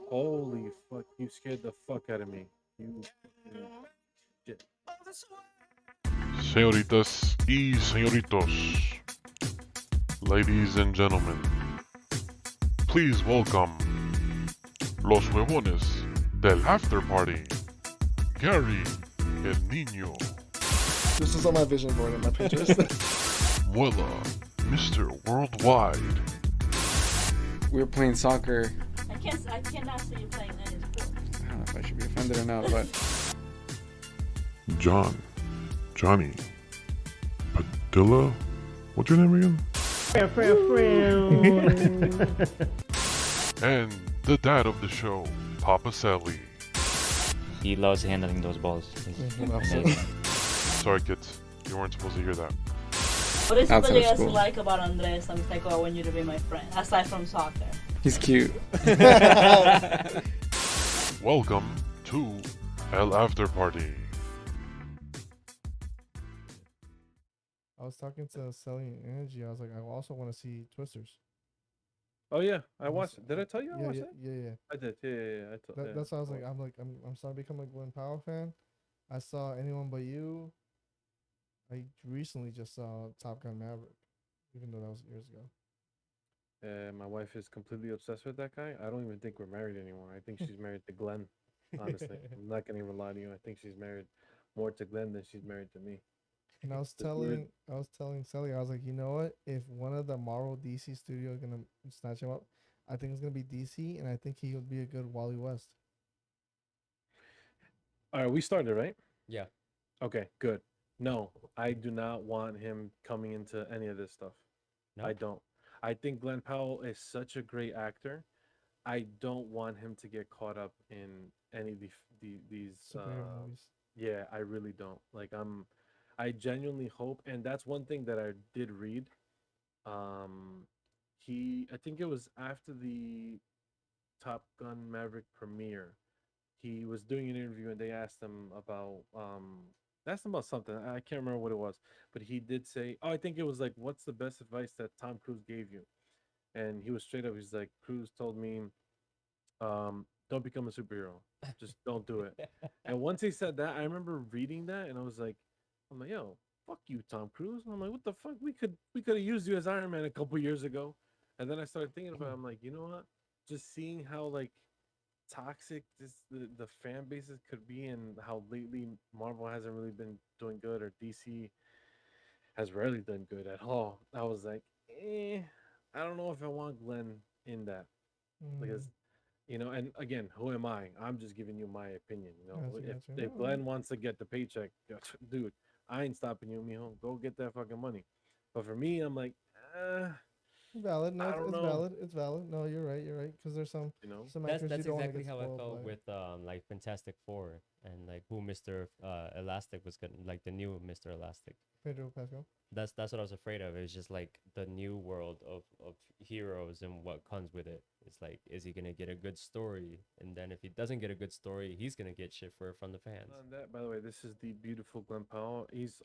Holy fuck! You scared the fuck out of me. You fucking shit. Señoritas y señoritos, ladies and gentlemen, please welcome los huevones del after party, Gary el Niño, This is on my vision board in my Pinterest. Muela, Mr. Worldwide, We were playing soccer. I cannot see you playing any sport. I don't know if I should be offended or not, but Johnny, Padilla, what's your name again? And the dad of the show, Papa Celi. He loves handling those balls. He's amazing. Sorry kids, you weren't supposed to hear that. What is Outside something of else you school. like about Andres? I'm like, oh, I want you to be my friend, aside from soccer. he's cute. Welcome to El After Party. I was talking to Celi and Energy. I was like, I also want to see Twisters. Oh yeah, I was- watched it. Did I tell you I Yeah, watched yeah, it? yeah, yeah. I did. Yeah. I told. That's why I was like, I'm starting to become a Glen Powell fan. I saw Anyone But You. I recently just saw Top Gun Maverick, even though that was years ago. My wife is completely obsessed with that guy. I don't even think we're married anymore. I think she's married to Glenn. Honestly, I'm not gonna even lie to you. I think she's married more to Glenn than she's married to me. And I was The weird- telling Celi, I was like, you know what? If one of the Marvel DC studios gonna snatch him up, I think it's gonna be DC, and I think he would be a good Wally West. All right, we started right. Yeah. Okay, good. No, I do not want him coming into any of this stuff. I No? don't. I think Glenn Powell is such a great actor. I don't want him to get caught up in any of these. Superhero movies. Yeah, I really don't. I genuinely hope, and that's one thing that I did read. I think it was after the Top Gun Maverick premiere. He was doing an interview, and they asked him about something. I can't remember what it was, but he did say, "Oh, I think it was like, what's the best advice that Tom Cruise gave you?" And he was straight up. He's like, "Cruise told me, don't become a superhero. Just don't do it." And once he said that, I remember reading that, and I'm like, "Yo, fuck you, Tom Cruise." And I'm like, "What the fuck? We could have used you as Iron Man a couple years ago." And then I started thinking about it. I'm like, you know what? Just seeing how like toxic the fan bases could be, and how lately Marvel hasn't really been doing good, or DC has rarely done good at all. I was like, I don't know if I want Glenn in that, because and again, who am I? I'm just giving you my opinion. Gotcha, If gotcha. if Glenn wants to get the paycheck, dude, I ain't stopping you, mijo. Go get that fucking money. But for me, I'm like, Valid. No, I it's, don't it's know. valid. It's valid. No, you're right. You're right. Because there's some That's actors you don't want to exactly get how I spoiled felt by. with like Fantastic Four and like who Mr. Elastic was gonna, like the new Mr. Elastic. Pedro Pascal. That's what I was afraid of. It's just like the new world of heroes and what comes with it. It's like, is he gonna get a good story? And then if he doesn't get a good story, he's gonna get shit from the fans. On that, by the way, this is the beautiful Glen Powell. He's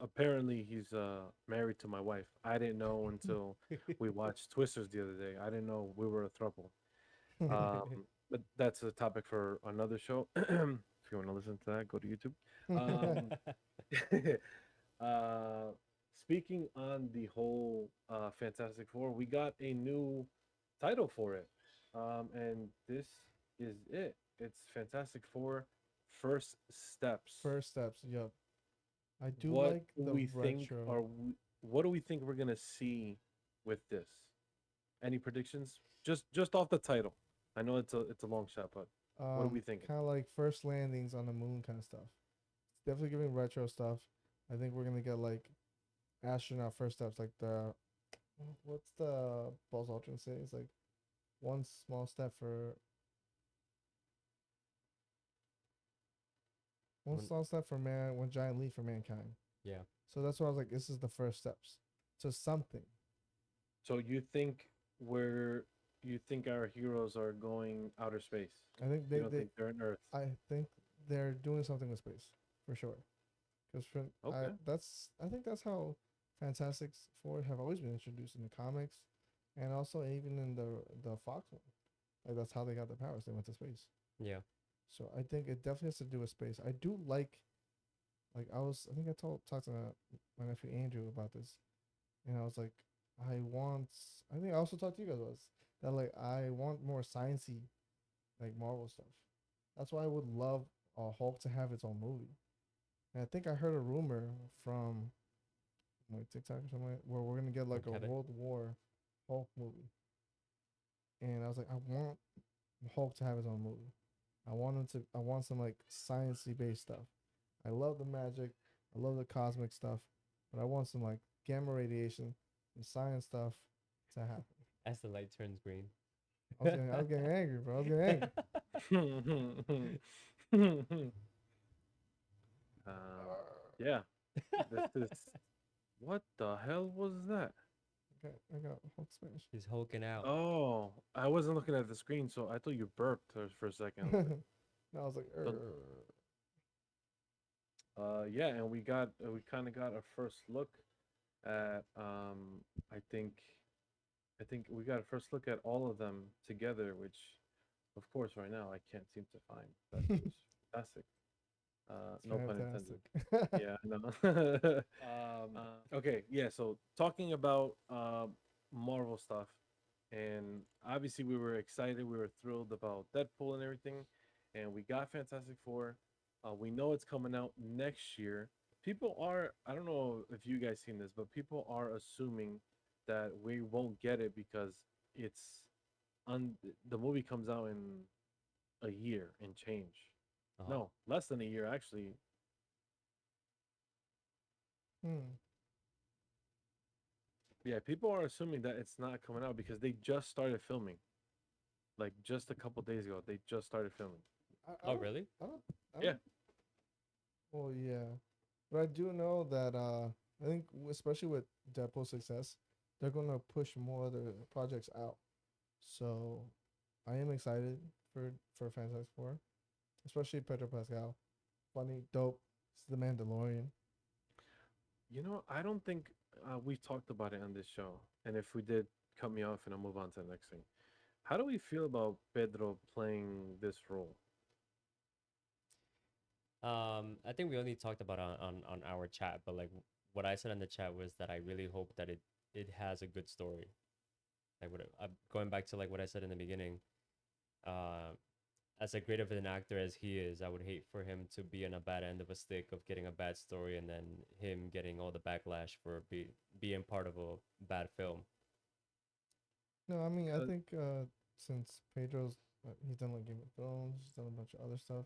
married to my wife. I didn't know until we watched Twisters the other day. I didn't know we were a throuple. But that's a topic for another show. If you want to listen to that, go to YouTube. uh, Speaking on the whole Fantastic Four, we got a new title for it, and this is it. It's Fantastic Four: First Steps. First steps. Yup. I do What like do the we retro. think what do we think we're gonna see with this? Any predictions? Just off the title. I know it's a long shot, but what do we think? Kind of like first landings on the moon kind of stuff. It's definitely giving retro stuff. I think we're gonna get like astronaut first steps, like the what's the Buzz Aldrin say? It's like one small step for one One- small step for man, one giant leap for mankind. Yeah. So that's why I was like, this is the first steps to something. So you think our heroes are going outer space? I think You don't think they're on Earth? I think they're doing something with space for sure. Because Okay. I think that's how Fantastic Four have always been introduced in the comics, and also even in the Fox one. Like that's how they got their powers. They went to space. Yeah. So I think it definitely has to do with space. I do like I think I talked to my nephew Andrew about this, and I was like, I think I also talked to you guys was that like I want more sciencey like Marvel stuff. That's why I would love Hulk to have its own movie. And I think I heard a rumor from like TikTok or something where we're gonna get like a Kevin. World War Hulk movie. And I was like, I want Hulk to have his own movie. I want some like sciencey based stuff. I love the magic, I love the cosmic stuff, but I want some like gamma radiation and science stuff to happen. As the light turns green. I was getting angry, bro. I was getting angry. Yeah, this is what the hell was that? I got Hulk smash. He's hulking out. Oh, I wasn't looking at the screen, so I thought you burped for a second. I was like, I was like, But- yeah, and we kind of got a first look at I think I think we got a first look at all of them together, which of course right now I can't seem to find. That was fantastic. No pun intended. fantastic. Yeah, no. Okay, yeah. So talking about Marvel stuff, and obviously we were excited, we were thrilled about Deadpool and everything, and we got Fantastic Four. We know it's coming out next year. People are, I don't know if you guys seen this, but people are assuming that we won't get it because it's the movie comes out in a year and change. Uh-huh. No, less than a year actually. Hmm. Yeah, people are assuming that it's not coming out because they just started filming. Like just a couple days ago, they just started filming. Oh, really? I Yeah. don't, well, yeah, but I do know that I think especially with Deadpool's success, they're gonna push more of their projects out. So I am excited for Fantastic Four, especially Pedro Pascal. Funny, dope. It's the Mandalorian. You know, I don't think we've talked about it on this show. And if we did, cut me off and I'll move on to the next thing. How do we feel about Pedro playing this role? I think we only talked about on our chat, but like what I said in the chat was that I really hope that it has a good story. Like going back to like what I said in the beginning, uh, as a great of an actor as he is, I would hate for him to be on a bad end of a stick of getting a bad story and then him getting all the backlash for being part of a bad film. No, I mean I Uh, think since Pedro's he's done like Game of Thrones, he's done a bunch of other stuff,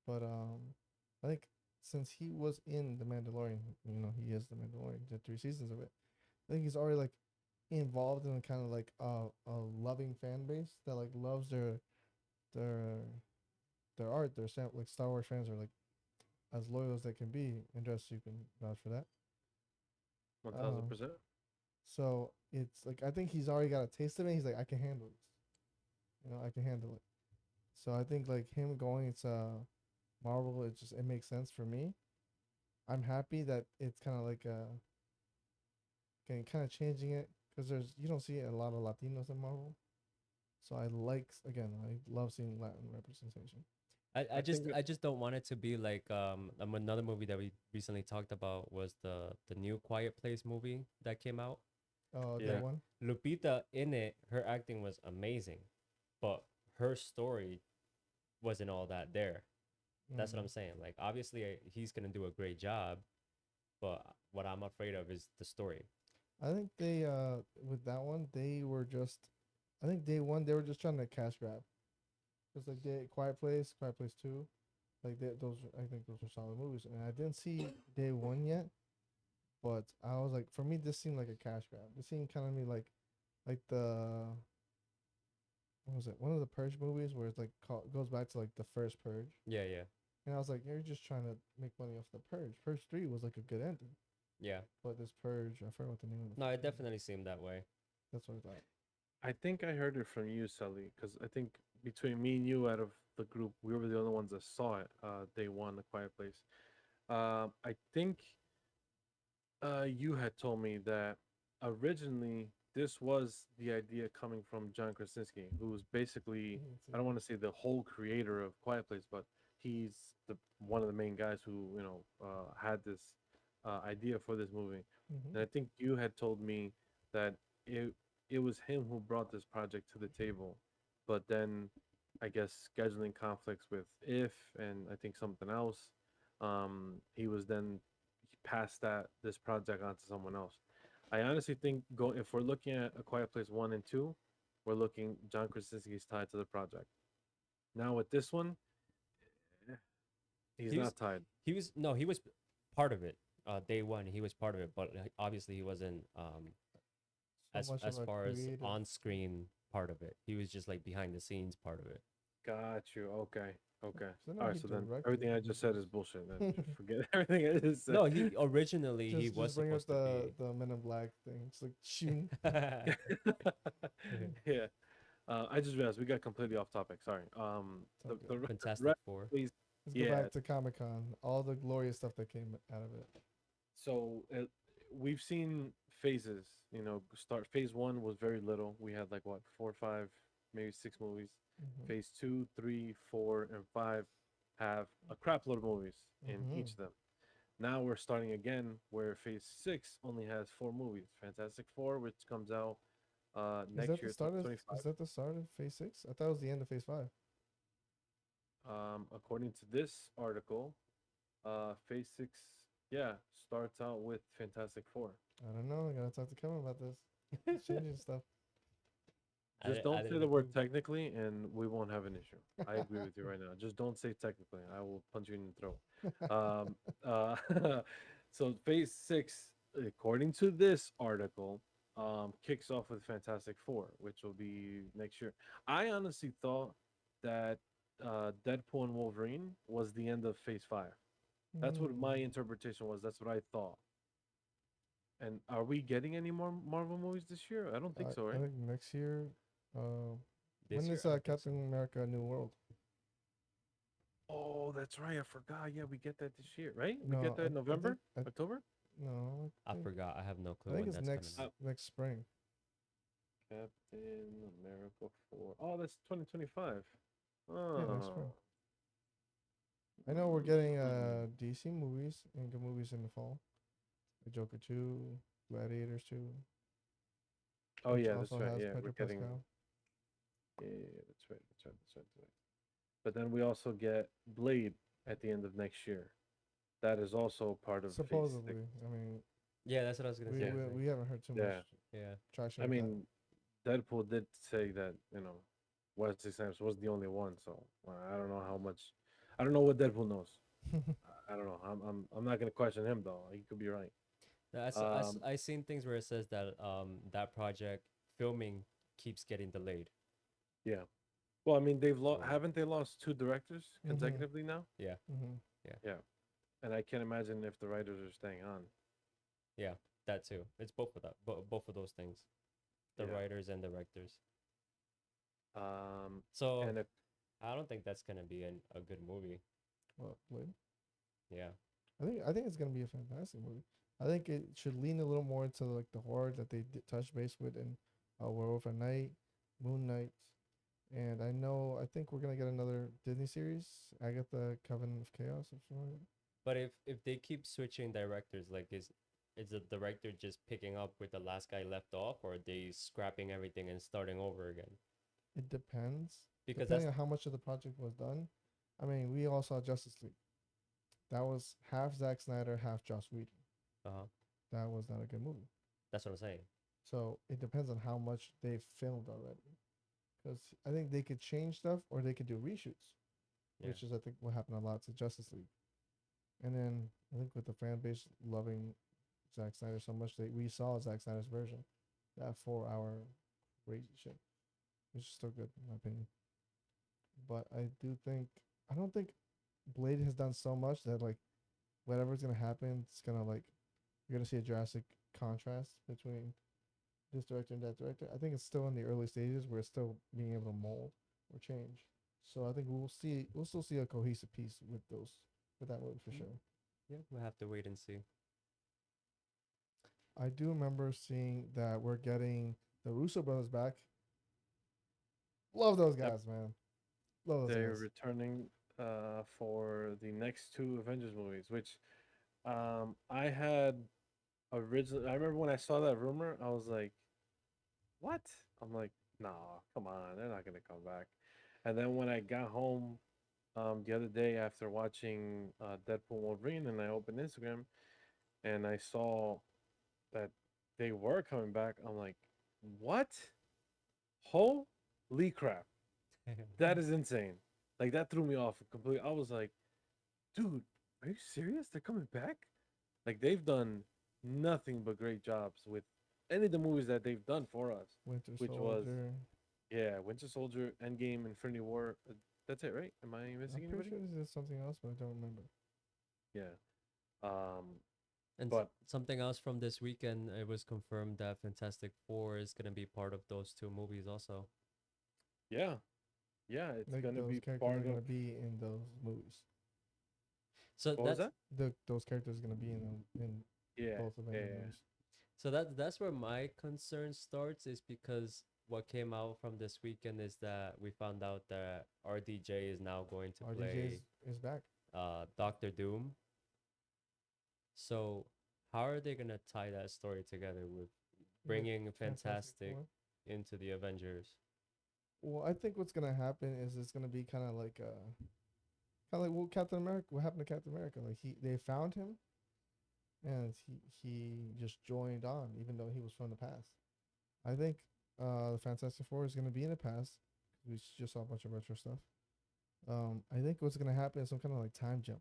but I think since he was in the Mandalorian, he is the Mandalorian, did 3 seasons of it. I think he's already like involved in a kind of like a loving fan base that like loves their their art. Their like Star Wars fans are like as loyal as they can be, and just you can vouch for that. 1000%. So it's like I think he's already got a taste of it. He's like, I can handle this. I can handle it. So I think like him going to Marvel, it makes sense for me. I'm happy that it's kind of like kind of changing it because you don't see a lot of Latinos in Marvel. So I love seeing Latin representation. I just don't want it to be like another movie that we recently talked about was the new Quiet Place movie that came out. Oh, Yeah. that one. Lupita in it, her acting was amazing, but her story wasn't all that there. That's what I'm saying. Like obviously he's gonna do a great job, but what I'm afraid of is the story. I think they with that one they were just, I think day one they were just trying to cash grab. Just like Quiet Place 2, like I think those were solid movies, and I didn't see day one yet, but I was like, for me, this seemed like a cash grab. This seemed kind of me like the what was it? One of the Purge movies where it's like goes back to like the first Purge, Yeah, yeah, and I was like, you're just trying to make money off the Purge. Purge 3 was like a good ending, yeah. but this Purge, I forgot what the name of the. No, first it one. definitely seemed that way. That's what I thought. I think I heard it from you, Sully, because I think between me and you out of the group, we were the only ones that saw it day one, The Quiet Place. I think you had told me that originally this was the idea coming from John Krasinski, who's basically, I don't want to say the whole creator of Quiet Place, but he's the one of the main guys who had this idea for this movie. Mm-hmm. And I think you had told me that it it was him who brought this project to the table, but then I guess scheduling conflicts with If and I think something else, he was then he passed this project on to someone else. I honestly think go if we're looking at A Quiet Place 1 and 2, we're looking John Krasinski's tied to the project. Now with this one, eh, he's He was not tied. he was no he was part of it. Day one he was part of it, but obviously he wasn't So much as of a far as creative. on screen part of it. He was just like behind the scenes part of it. Got you. Okay. Okay. So now All right. he So then directed. everything I just said is bullshit. Then just forget everything I just said. No, he originally he was Just bring up supposed to the Men in Black thing. It's like shooting. be. Yeah. I just realized we got completely off topic. Sorry. It's all good. Fantastic rest, Four. please. Let's go Yeah. back to Comic Con. All the glorious stuff that came out of it. So we've seen phases. Start phase one was very little. We had like what 4, 5, maybe 6 movies. Mhm. Phase 2, 3, 4, and 5 have a crap load of movies in each of them. Now we're starting again where phase 6 only has 4 movies. Fantastic Four, which comes out Is that next the year, start of? 2025. Is that the start of Phase 6? I thought it was the end of Phase 5. According to this article, phase 6, yeah, starts out with Fantastic Four. I don't know. I gotta talk to Kevin about this. It's changing stuff. Just don't say the word technically, and we won't have an issue. I agree with you right now. Just don't say technically. I will punch you in the throat. So phase 6, according to this article, kicks off with Fantastic Four, which will be next year. I honestly thought that Deadpool and Wolverine was the end of phase 5. That's what my Mm. interpretation was. That's what I thought. And are we getting any more Marvel movies this year? I don't think so, I right? think next year. This When year, is I don't think so. Captain America: New World? Oh, that's right. I forgot. Yeah, we get that this year, right? We No, get that in November, I October. no. I forgot. I have no I clue think when it's that's next coming out. next spring. Captain America 4. Oh, that's 2025. Yeah, next spring. Oh. I know we're getting Mm. DC movies and good movies in the fall. The Joker 2, Gladiators 2, Oh which yeah, that's also right. has Yeah, we're Pedro getting. Pascal. Yeah, that's right. That's right. That's right. That's right. But then we also get Blade at the end of next year. That is also part of Phase 6. Supposedly, I mean, Yeah, that's what I was gonna we, say. Yeah. we we haven't heard too Yeah. much Yeah. traction. I with that. mean, Deadpool did say that Wesley Snipes was the only one. So I don't know how much. I don't know what Deadpool knows. I don't know. I'm not gonna question him though. He could be right. I seen things where it says that that project filming keeps getting delayed. Yeah. Well, I mean, they've So haven't they lost 2 directors consecutively now? yeah, hmm Yeah. And I can't imagine if the writers are staying on. yeah, that too. It's both of that, both of those things, the Yeah. writers and directors. Um, So and if I don't think that's gonna be a good movie. Well, Blade. Yeah, I think it's gonna be a fantastic movie. I think it should lean a little more into like the horror that they touch base with in Werewolf at Night, Moon Knight, and I think we're gonna get another Disney series, Agatha Coven of Chaos or something. but if they keep switching directors, like is the director just picking up where the last guy left off, or are they scrapping everything and starting over again? It depends. Because Depending that's on how much of the project was done. I mean, we all saw Justice League. That was half Zack Snyder, half Joss Whedon. uh That was not a good movie. that's what I'm saying. So it depends on how much they filmed already. Because I think they could change stuff or they could do reshoots, Yeah. which is I think what happened a lot to Justice League. And then I think with the fan base loving Zack Snyder so much that we saw Zack Snyder's version, that 4 hour crazy shit, which is still good in my opinion. But I don't think Blade has done so much that like whatever's gonna happen, it's gonna like you're gonna see a drastic contrast between this director and that director. I think it's still in the early stages where it's still being able to mold or change. So I think we'll still see a cohesive piece with that movie for sure. Yeah, we'll have to wait and see. I do remember seeing that we're getting the Russo brothers back. Love those Yep, guys, man. Love those they're guys. returning for the next two Avengers movies, which I had originally. I remember when I saw that rumor, I was like, "What?" I'm like, "Nah, come on, they're not gonna come back." And then when I got home the other day after watching Deadpool Wolverine, and I opened Instagram and I saw that they were coming back, I'm like, "What? Holy crap! That is insane!" Like that threw me off completely. I was like, "Dude, are you serious? They're coming back?" Like they've done nothing but great jobs with any of the movies that they've done for us, Winter which was Soldier. yeah, Winter Soldier, Endgame, Infinity War. That's it, right? Am I I'm missing pretty anybody? sure this is something else, but I don't remember. Yeah. Um, And but something else from this weekend, it was confirmed that Fantastic Four is gonna be part of those two movies also. yeah, yeah, it's Like gonna those be characters are part of gonna be in those movies. So what was that's that? Those characters are gonna be in them in Yeah, both yeah, Avengers yeah. movies. that's where my concern starts, is because what came out from this weekend is that we found out that RDJ is now going to RDJ play is back. Doctor Doom. So how are they gonna tie that story together with With bringing Fantastic Fantastic Four. into the Avengers? Well, I think what's gonna happen is it's gonna be kind of like what Captain America. What happened to Captain America? Like they found him, and he just joined on, even though he was from the past. I think the Fantastic Four is gonna be in the past. We just saw a bunch of retro stuff. I think what's gonna happen is some kind of like time jump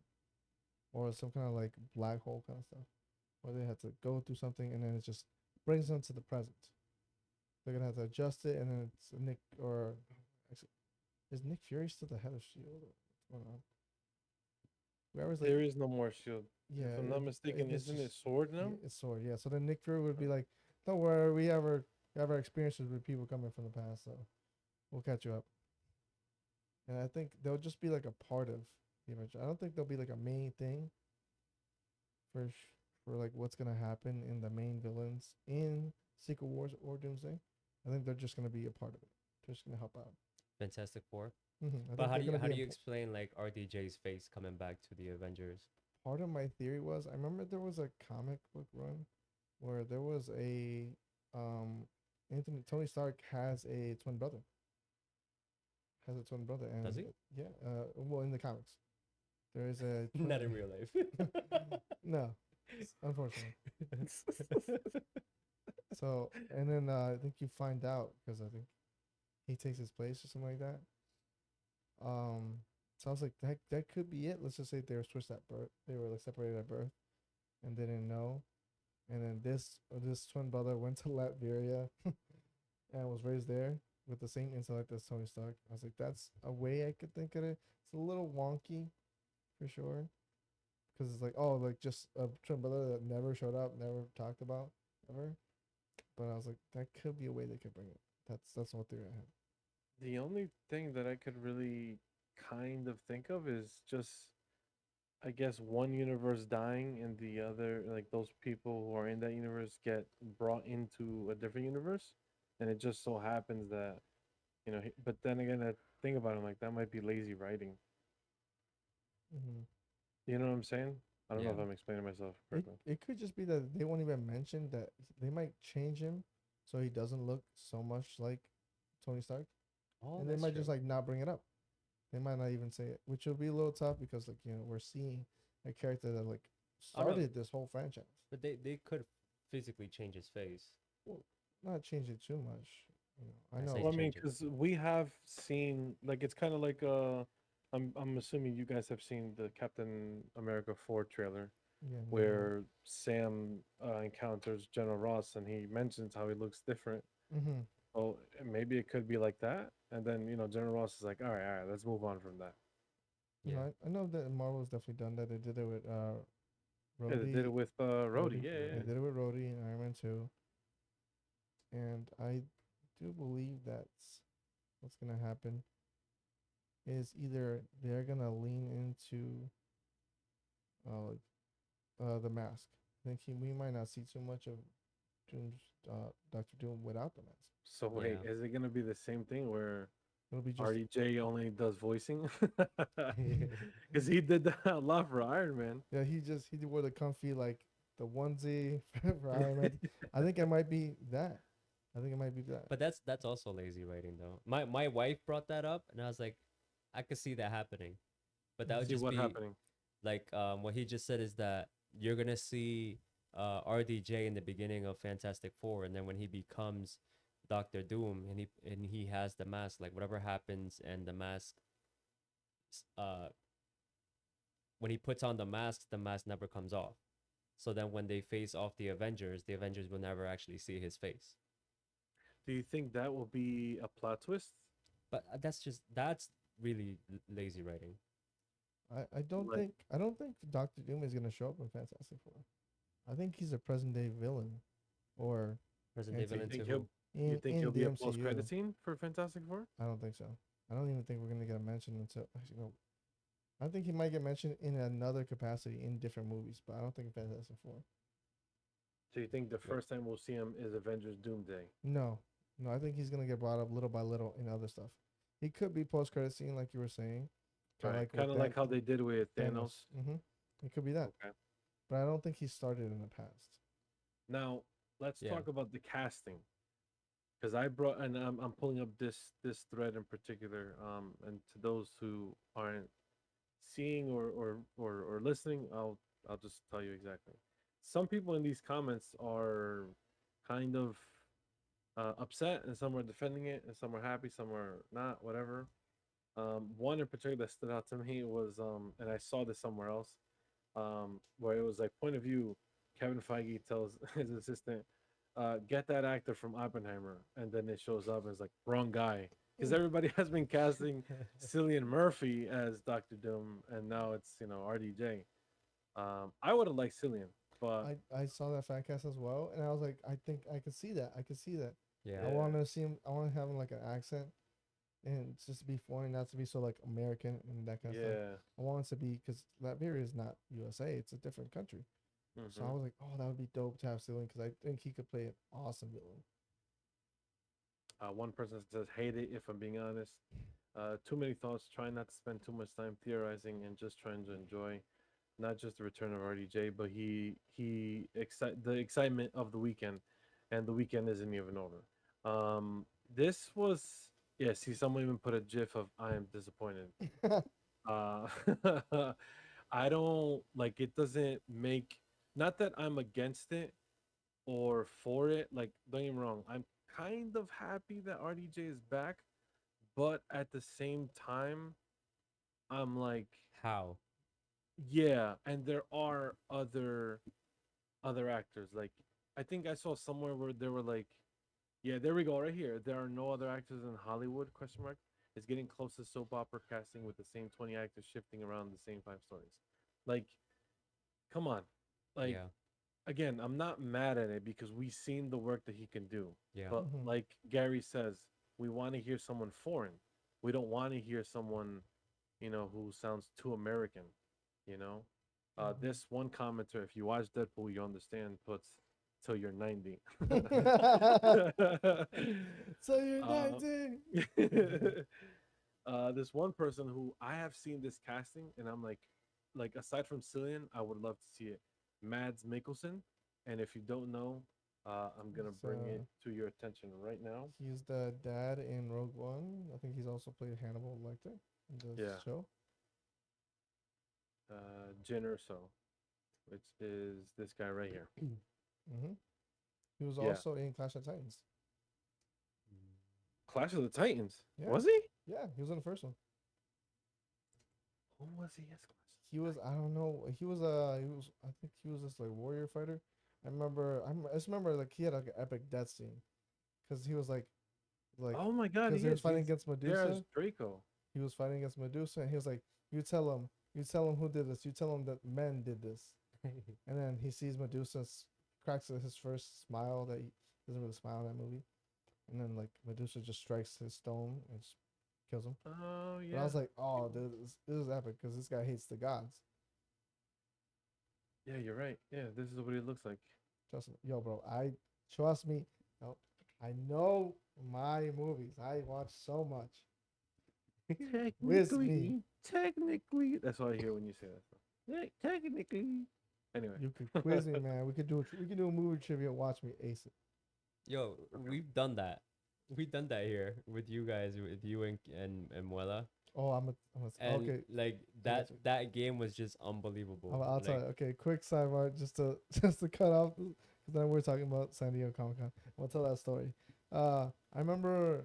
or some kind of like black hole kind of stuff, where they have to go through something and then it just brings them to the present. They're gonna have to adjust it, and then it's Nick or actually, is Nick Fury still the head of Shield? What's going on? Whoever's like, There is no more shield. yeah, If I'm not I think mistaken, it's isn't just it sword yeah, now? it's Sword. Yeah, so then Nick Fury would be like, "Don't worry, we have our experiences with people coming from the past, so we'll catch you up." And I think they'll just be like a part of the adventure. I don't think they'll be like a main thing for for like what's gonna happen in the main villains in Secret Wars or Doomsday. I think they're just gonna be a part of it. They're just gonna help out. Fantastic Four. I But think they're gonna how be do you explain like RDJ's face coming back to the Avengers? part of my theory was I remember there was a comic book run where there was a um Anthony Tony Stark has a twin brother, Does and he? yeah, well, in the comics there is a twin. Not in real life. No, unfortunately. So and then I think you find out because I think he takes his place or something like that. Um, so I was like, that could be it. Let's just say they were switched at birth. They were like separated at birth and didn't know. And then this twin brother went to Latveria and was raised there with the same intellect as Tony Stark. I was like, that's a way I could think of it. It's a little wonky for sure. Because it's like, oh, like just a twin brother that never showed up, never talked about ever. But I was like, that could be a way they could bring it. That's what theory I had. The only thing that I could really kind of think of is just, I guess, one universe dying and the other, like those people who are in that universe get brought into a different universe, and it just so happens that But then again, I think about it, like that might be lazy writing. Mm-hmm. You know what I'm saying? I don't know Yeah. if I'm explaining myself correctly. It could just be that they won't even mention that they might change him so he doesn't look so much like Tony Stark, Oh, and they that's might true. just like not bring it up. They might not even say it, which will be a little tough because like we're seeing a character that like Oh no, started this whole franchise. but they could physically change his face. Well, not change it too much. I I know. say Well, I mean, change it. because we have seen, like, it's kind of like I'm assuming you guys have seen the Captain America 4 trailer Yeah, no. where Sam encounters General Ross and he mentions how he looks different. Mm-hmm. Oh, maybe it could be like that, and then General Ross is like, all right, let's move on from that. You know, Yeah. I know that Marvel's definitely done that. They did it with Yeah, they did Rhodey. it with Rhodey. Rhodey. Yeah, They yeah. did it with Rhodey and Iron Man 2. And I do believe that's what's gonna happen is either they're gonna lean into uh like the mask. I think we might not see too much of Doctor Doom without the mask. So wait, Yeah. is it gonna be the same thing where It'll be just RDJ only does voicing? Because he did that a lot for Iron Man. yeah. He wore the comfy like the onesie for Iron Man. I think it might be that. I think it might be that. But that's also lazy writing though. My wife brought that up, and I was like, I could see that happening, but that would See just what be happening. like what he just said is that you're gonna see RDJ in the beginning of Fantastic Four, and then when he becomes Doctor Doom and he has the mask, like whatever happens, and the mask, uh, when he puts on the mask never comes off. So then when they face off the Avengers will never actually see his face. Do you think that will be a plot twist? But that's really lazy writing. Like, I don't think Doctor Doom is gonna show up in Fantastic Four. I think he's a present day villain, or Present And day so you villain to think who? you think in he'll the be a MCU. post credit scene for Fantastic Four? I don't think so. I don't even think we're gonna get a mention until actually no. I think he might get mentioned in another capacity in different movies, but I don't think Fantastic Four. So you think the first time we'll see him is Avengers Doomsday? No, no, I think he's gonna get brought up little by little in other stuff. He could be post credit scene like you were saying, kind of Right. like Kind of like how they did with Thanos. Mm-hmm. It could be that, Okay. but I don't think he started in the past. Now let's Yeah. talk about the casting, because I brought and I'm pulling up this thread in particular. And to those who aren't seeing or listening, I'll just tell you exactly. Some people in these comments are kind of upset, and some are defending it, and some are happy, some are not. Whatever. One in particular that stood out to me was and I saw this somewhere else, where it was like point of view. Kevin Feige tells his assistant, "Get that actor from Oppenheimer," and then it shows up and it's like wrong guy because everybody has been casting Cillian Murphy as Doctor Doom, and now it's RDJ. I would have liked Cillian, but I saw that fan cast as well, and I was like, I think I could see that. I could see that. Yeah. I want to see him. I want to have him like an accent, and it's just to be foreign, not to be so like American and that kind of stuff. yeah, I want it to be because Liberia is not USA; it's a different country. So I mhm. was like, oh, that would be dope to have Cillian because I think he could play an awesome villain. One person says hate it if I'm being honest. Too many thoughts. Try not to spend too much time theorizing and just trying to enjoy not just the return of RDJ, but the excitement of the weekend, and the weekend isn't even over. This was yeah. See, someone even put a GIF of I am disappointed. Uh, I don't like it. Doesn't make not that I'm against it or for it. Like, don't get me wrong. I'm kind of happy that RDJ is back, but at the same time, I'm like, How? yeah. And there are other actors. Like, I think I saw somewhere where they were like, yeah, there we go, right here. There are no other actors in Hollywood? Question mark. It's getting close to soap opera casting with the same 20 actors shifting around the same five stories. Like, come on. Like, Yeah. again, I'm not mad at it because we've seen the work that he can do. Yeah. But Mhm. like Gary says, we want to hear someone foreign. We don't want to hear someone, who sounds too American, you know? This one commenter, if you watch Deadpool, you understand, puts till you're 90. So you're uh, 19. this one person who I have seen this casting, and I'm like aside from Cillian, I would love to see it. Mads Mikkelsen, and if you don't know, I'm gonna He's, bring it to your attention right now. he's the dad in Rogue One. I think he's also played Hannibal Lecter in the Yeah, show. Jin Urso, which is this guy right here. hmm He was Yeah, also in Clash of Titans. Clash of the Titans. Yeah. Was he? Yeah, he was in the first one. Who was he as Clash? He was I don't know. He was I think he was this like warrior fighter. I just remember like he had like an epic death scene because he was like Oh my God, because he he was is. fighting He's against there as Medusa. Draco. He was fighting against Medusa, and he was like, you tell him who did this. You tell him that men did this." And then he sees Medusa cracks his first smile that he doesn't really smile in that movie, and then like Medusa just strikes his stone and just kills him. Oh But I yeah. was like, oh, dude, this is epic because this guy hates the gods. Yeah, you're right. Yeah, this is what he looks like. Trust me, yo, bro, I Trust me. No, I know my movies. I watch so much. With me. Technically, that's all I hear when you say that stuff. Yeah, technically. Anyway, You could quiz me, man. We could do a movie trivia. Watch me ace it. Yo, we've done that. We've done that here with you guys, with you and Muela. Oh, And okay. like I got that you. that game was just unbelievable. I'll tell Like you. Okay, quick sidebar, just to cut off, because then we're talking about San Diego Comic Con. I'll tell that story. I remember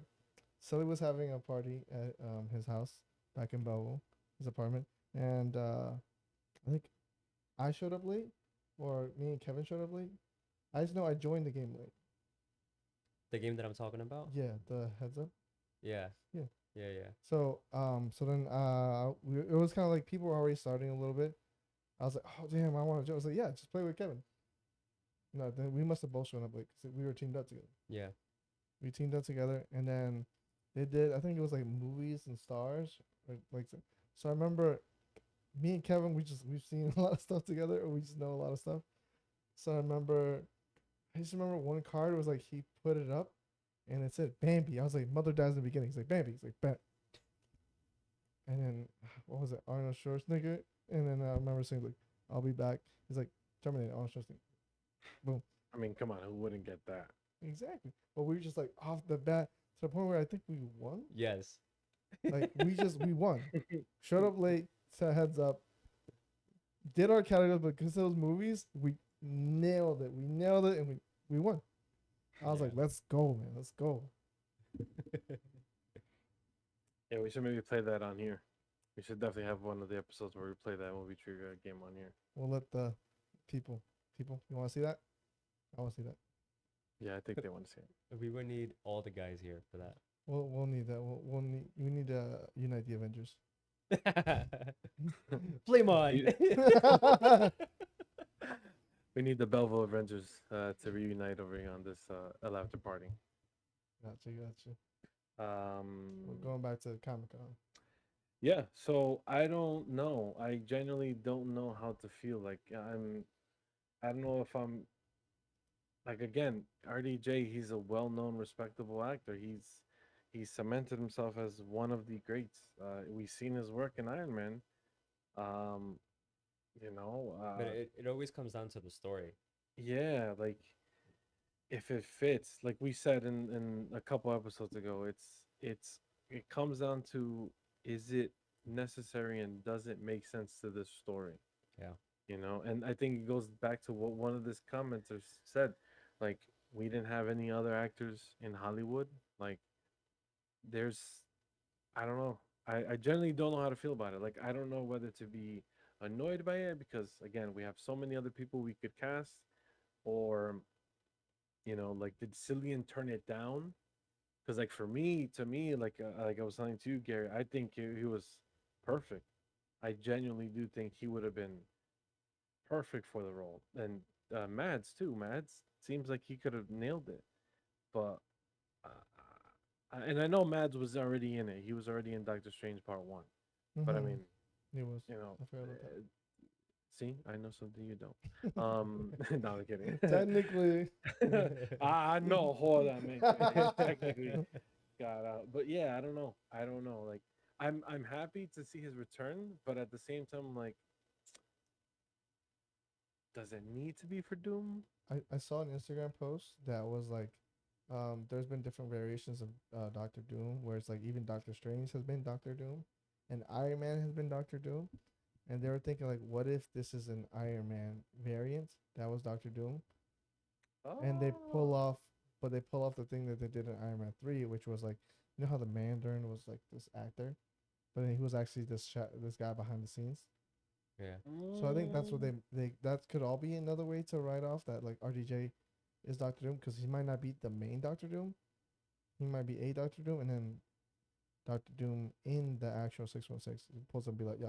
Sully was having a party at his house back in Belleville, his apartment, and I think I showed up late, or me and Kevin showed up late. I just know I joined the game late. the game that I'm talking about. Yeah, the heads up. Yeah. Yeah. Yeah. So then it was kind of like people were already starting a little bit. I was like, oh damn, I want to join. I was like, yeah, just play with Kevin. No, then we must have both shown up late because we were teamed up together. Yeah. We teamed up together, and then they did. I think it was like movies and stars, or like. So I remember, me and Kevin, we've seen a lot of stuff together, or we just know a lot of stuff. So I just remember one card was like he put it up, and it said Bambi. I was like, mother dies in the beginning. He's like Bambi. He's like Bam. And then what was it? Arnold Schwarzenegger. And then I remember saying like, "I'll be back." He's like, Terminator. Arnold Schwarzenegger. Boom. I mean, come on, who wouldn't get that? Exactly. But we were just like off the bat to the point where I think we won. Yes. Like we won. Showed up late. Set heads up. Did our categories, but because of those movies, we nailed it. We nailed it, and we won. I was Yeah. like, "Let's go, man. Let's go." Yeah, we should maybe play that on here. We should definitely have one of the episodes where we play that movie trivia game on here. We'll let the people. You want to see that? I want to see that. Yeah, I think they want to see it. We would need all the guys here for that. We'll need that. We need to unite the Avengers. Flame on. We need the Belleville Avengers to reunite over here on this after party. Gotcha. We're going back to Comic Con. Yeah, so I don't know. I genuinely don't know how to feel. Like I don't know if I'm like again, RDJ, he's a well-known, respectable actor. He's cemented himself as one of the greats. We've seen his work in Iron Man. Um, you know, But it always comes down to the story. yeah, like if it fits, like we said in a couple episodes ago, it comes down to is it necessary and does it make sense to this story? Yeah. And I think it goes back to what one of this commenters said, like we didn't have any other actors in Hollywood. Like there's I don't know. I generally don't know how to feel about it. Like I don't know whether to be annoyed by it because again we have so many other people we could cast, or like did Cillian turn it down? Because like for me, to me, like I was telling to you, Gary, I think he was perfect. I genuinely do think he would have been perfect for the role, and Mads too. Mads seems like he could have nailed it, but and I know Mads was already in it. He was already in Doctor Strange Part One, but I Mhm. mean, He was. you know, I forgot about that. see, I know something you don't. No, I'm kidding. Technically. I know, hold on, man. Technically, got out, but yeah, I don't know. I don't know. Like, I'm happy to see his return, but at the same time, like, does it need to be for Doom? I saw an Instagram post that was like, there's been different variations of Doctor Doom, where it's like even Doctor Strange has been Doctor Doom, and Iron Man has been Doctor Doom, and they were thinking like, what if this is an Iron Man variant that was Doctor Doom, and they pull Oh. off, but they pull off the thing that they did in Iron Man 3, which was like, you know how the Mandarin was like this actor, but then he was actually this guy behind the scenes. Yeah. So I think that's what they that could all be another way to write off that like RDJ is Doctor Doom, because he might not be the main Doctor Doom. He might be a Doctor Doom, and then Doctor Doom in the actual 616 pulls up and be like, "Yo,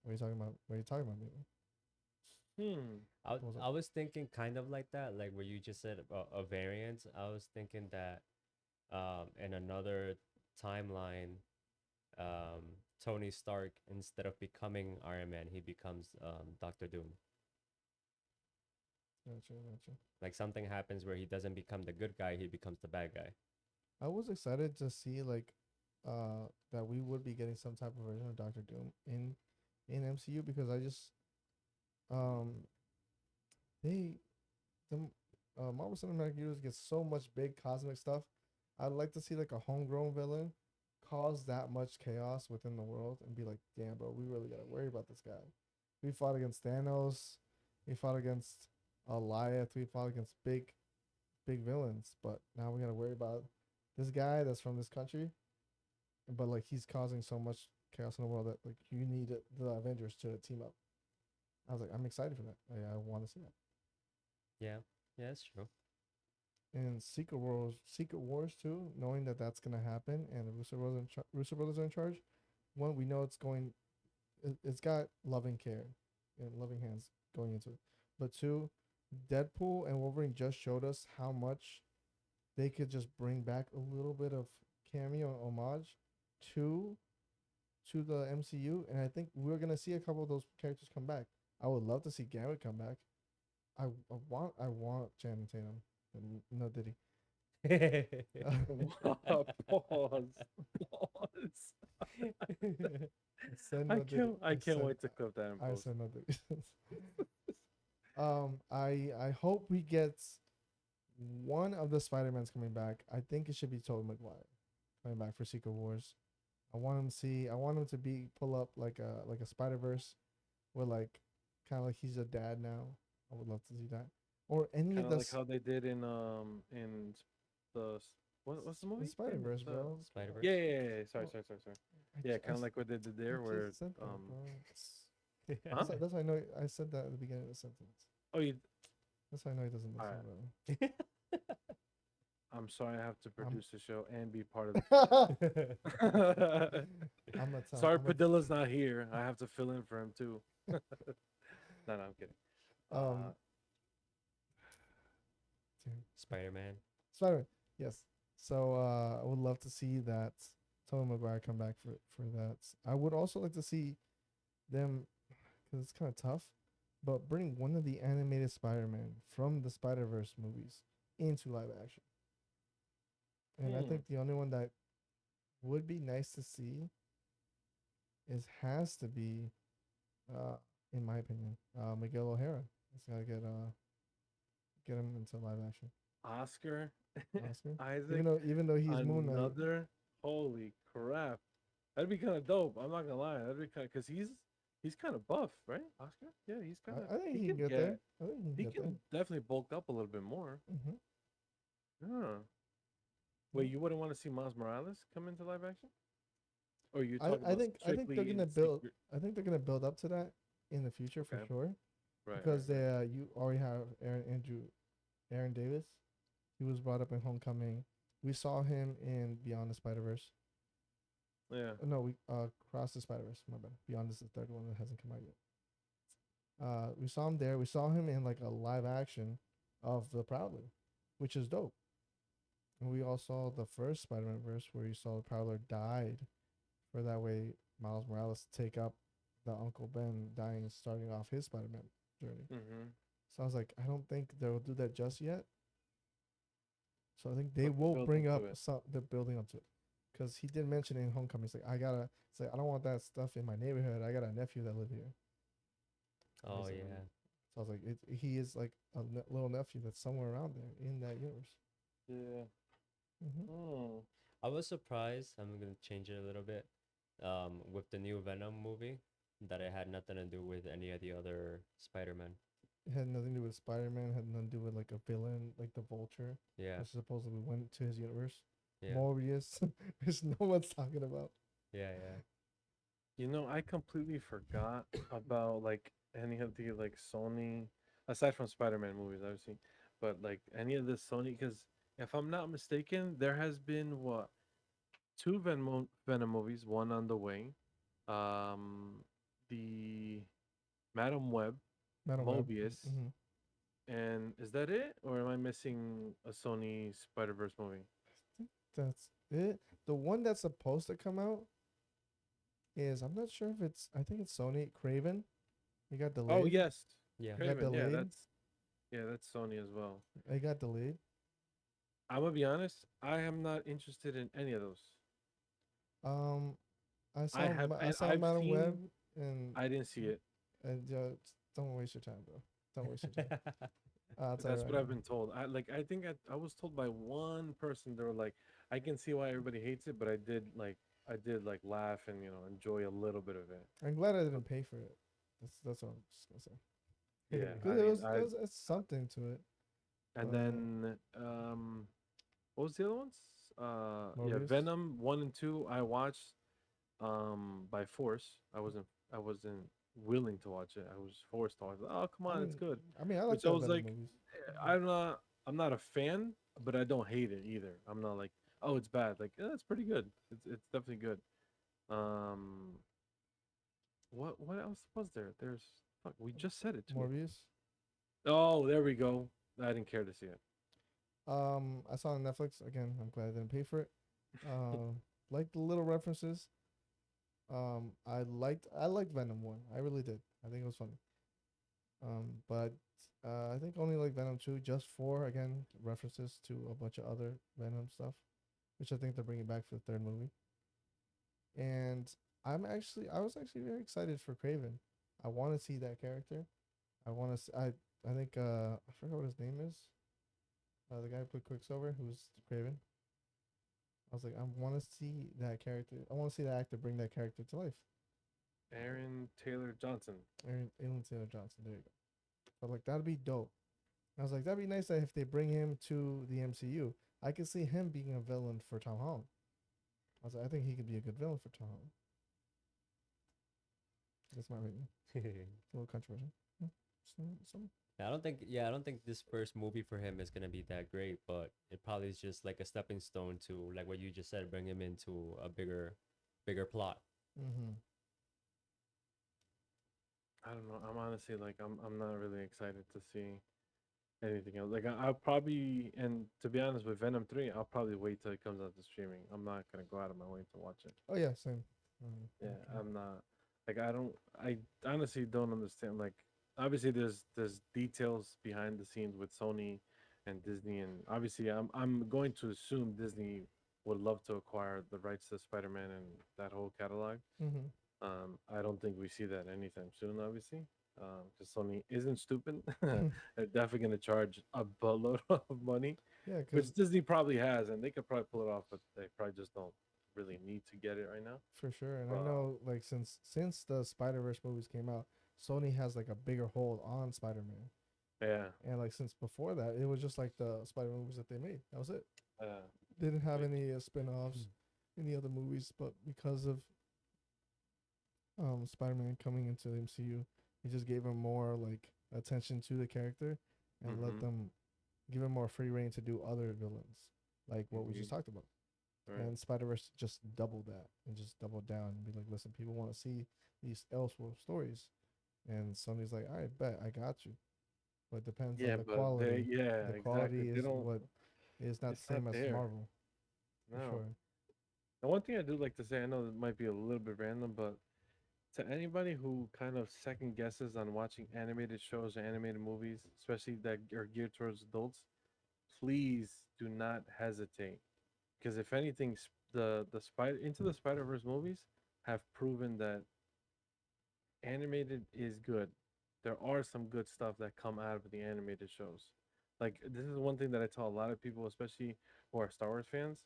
what are you talking about? What are you talking about, man?" I, Pulls up. I was thinking kind of like that, like where you just said about a variant. I was thinking that in another timeline, Tony Stark, instead of becoming Iron Man, he becomes Doctor Doom. Gotcha. Like something happens where he doesn't become the good guy, he becomes the bad guy. I was excited to see like that we would be getting some type of version of Doctor Doom in MCU because I just um they the Marvel Cinematic Universe gets so much big cosmic stuff. I'd like to see like a homegrown villain cause that much chaos within the world and be like, damn, bro, we really gotta worry about this guy. We fought against Thanos, we fought against Goliath, we fought against big villains, but now we gotta worry about this guy that's from this country, but like he's causing so much chaos in the world that like you need the Avengers to team up. I was like, I'm excited for that. I want to see that. Yeah, yeah, it's true. And Secret Wars too, knowing that that's gonna happen, and the Russo brothers are in charge. One, we know it's got loving care and loving hands going into it. But two, Deadpool and Wolverine just showed us how much they could just bring back a little bit of cameo and homage to the MCU, and I think we're gonna see a couple of those characters come back. I would love to see Gambit come back. I want Channing Tatum. No Diddy. Pause. Pause. I can't wait to clip that in I post. said no Diddy. I hope we get one of the Spider-Mans coming back. I think it should be Tobey Maguire coming back for Secret Wars. I want him to be pull up like a Spider-Verse where like kind of like he's a dad now. I would love to see that. Or any Kind of of the like how they did in what's the movie? Spider-Verse, bro. Spider Verse. Yeah. Sorry. I Yeah, j- I kind of s- like what they did I there, where just said that, bro. Huh? That's how I know I said that at the beginning of the sentence. Oh, you. That's how I know he doesn't listen, Alright. bro. I'm sorry, I have to I'm- produce the show and be part of the. I'm a Sorry, I'm a- Padilla's not here. I have to fill in for him too. No, I'm kidding. um Spider Man. Spider-Man. Yes. So I would love to see that Tobey Maguire come back for that. I would also like to see them because it's kind of tough, but bring one of the animated Spider-Man from the Spider-Verse movies into live action. And I think the only one that would be nice to see has to be, in my opinion, Miguel O'Hara. It's gotta get him into live action. Oscar Oscar. Isaac. Even though he's Moon Knight. Another. Holy crap! That'd be kind of dope. I'm not gonna lie. That'd be kind of because he's kind of buff, right? Oscar. Yeah, he's kind of. I think he can get there. I think he He can get can definitely bulk up a little bit more. there. Yeah. Wait, you wouldn't want to see Miles Morales come into live action? Or you talking I about think they're strictly gonna in build. secret- I think they're gonna build up to that in the future for Okay. sure. Right, Because right. you already have Aaron Davis. He was brought up in Homecoming. We saw him in Beyond the Spider-Verse. Yeah. No, we Cross the Spider-Verse. My bad. Beyond is the third one that hasn't come out yet. We saw him there. We saw him in like a live action of the Prowler, which is dope. And we all saw the first Spider-Man verse where you saw the Prowler died, for that way Miles Morales take up the Uncle Ben dying, starting off his Spider-Man journey. Mm-hmm. So I was like, I don't think they'll do that just yet. So I think they But will building bring to up it. the building up to it, because he did mention in Homecoming, he's like, I don't want that stuff in my neighborhood. I got a nephew that live here. Oh He's like, yeah. So I was like, he is like a little nephew that's somewhere around there in that universe. Yeah. Mm-hmm. Oh. I was surprised. I'm gonna change it a little bit. With the new Venom movie, that it had nothing to do with any of the other Spider-Man. It had nothing to do with Spider-Man. Had nothing to do with like a villain, like the Vulture, Yeah, which supposedly went to his universe. yeah, Morbius, which no one's talking about. yeah. You know, I completely forgot about like any of the like Sony, aside from Spider-Man movies, obviously, but like any of the Sony, because if I'm not mistaken, there has been what, two Venom movies, one on the way, the Madam Web, Metal Web. Mobius, Mm-hmm. and is that it, or am I missing a Sony Spider-Verse movie? That's it. The one that's supposed to come out is, I'm not sure if it's, I think it's Sony Craven. It got delayed. Oh yes, Yeah. It got Craven. Yeah, delayed. that's Yeah, that's Sony as well. It got delayed. I'm gonna be honest. I am not interested in any of those. Um, I have, I and saw I've Madam Web, seen. and I didn't see it. don't waste your time, bro. Don't waste your time. I'll But tell you that's right what I've now. been told. I think I was told by one person. They were like, I can see why everybody hates it, but I did like laugh and enjoy a little bit of it. I'm glad I But didn't pay for it. That's what I'm just gonna say. yeah, Because I mean it I was it's something to it. and But then what was the other ones? Yeah, Morbius. Venom 1 and 2 I watched by force. I wasn't willing to watch it. I was forced to watch it. Oh come I on, it's mean, good. I like Which I the was Venom like, movies. I'm not a fan, but I don't hate it either. I'm not like, oh, it's bad. Like, it's pretty good. It's definitely good. Um, what else was there? There's fuck. We just said it too. Morbius. Oh, there we go. I didn't care to see it. I saw it on Netflix again. I'm glad I didn't pay for it. Like the little references. I liked Venom one. I really did. I think it was funny. But I think only like Venom two, just for again references to a bunch of other Venom stuff, which I think they're bringing back for the third movie. And I was actually very excited for Craven. I want to see that character. I want to. I think I forgot what his name is. The guy who played Quicksilver, who's Craven. I was like, I want to see that character. I want to see that actor bring that character to life. Aaron Taylor Johnson. Aaron Taylor Johnson. There you go. But like that'd be dope. I was like, that'd be nice that if they bring him to the MCU, I could see him being a villain for Tom Holland. I was like, I think he could be a good villain for Tom Holland. That's my opinion. It's a little controversial. Yeah, some. I don't think this first movie for him is gonna be that great, but it probably is just like a stepping stone to like what you just said, bring him into a bigger plot. Mm-hmm. I don't know. I'm honestly like I'm not really excited to see anything else. Like I'll probably, and to be honest with Venom 3, I'll probably wait till it comes out to streaming. I'm not gonna go out of my way to watch it. Oh yeah, same. Yeah, Okay. I'm not like I honestly don't understand. Like obviously there's details behind the scenes with Sony and Disney, and obviously I'm going to assume Disney would love to acquire the rights to Spider-Man and that whole catalog. Mm-hmm. I don't think we see that anytime soon, obviously, because Sony isn't stupid. They're definitely going to charge a buttload of money, Yeah, which because Disney probably has, and they could probably pull it off, but they probably just don't really need to get it right now. for sure. And I But know like since the Spider Verse movies came out, Sony has like a bigger hold on Spider Man. yeah, And like since before that, it was just like the Spider movies that they made. That was it. uh, They didn't have which any spin offs, any other movies, but because of Spider Man coming into the MCU, it just gave him more like attention to the character and let mm-hmm, them give him more free reign to do other villains, like what we just indeed, talked about. right, And Spider Verse just doubled that and just doubled down and be like, listen, people want to see these Elseworld stories, and Sony's like, all right, bet I got you, but it depends on yeah, the but they, quality. yeah, The exactly. quality They is don't. what is not the It's not same as there. Marvel for No. sure. The one thing I do like to say, I know it might be a little bit random, but to anybody who kind of second guesses on watching animated shows or animated movies, especially that are geared towards adults, please do not hesitate. Because if anything, the spider into the Spider Verse movies have proven that animated is good. There are some good stuff that come out of the animated shows. Like this is one thing that I tell a lot of people, especially who are Star Wars fans.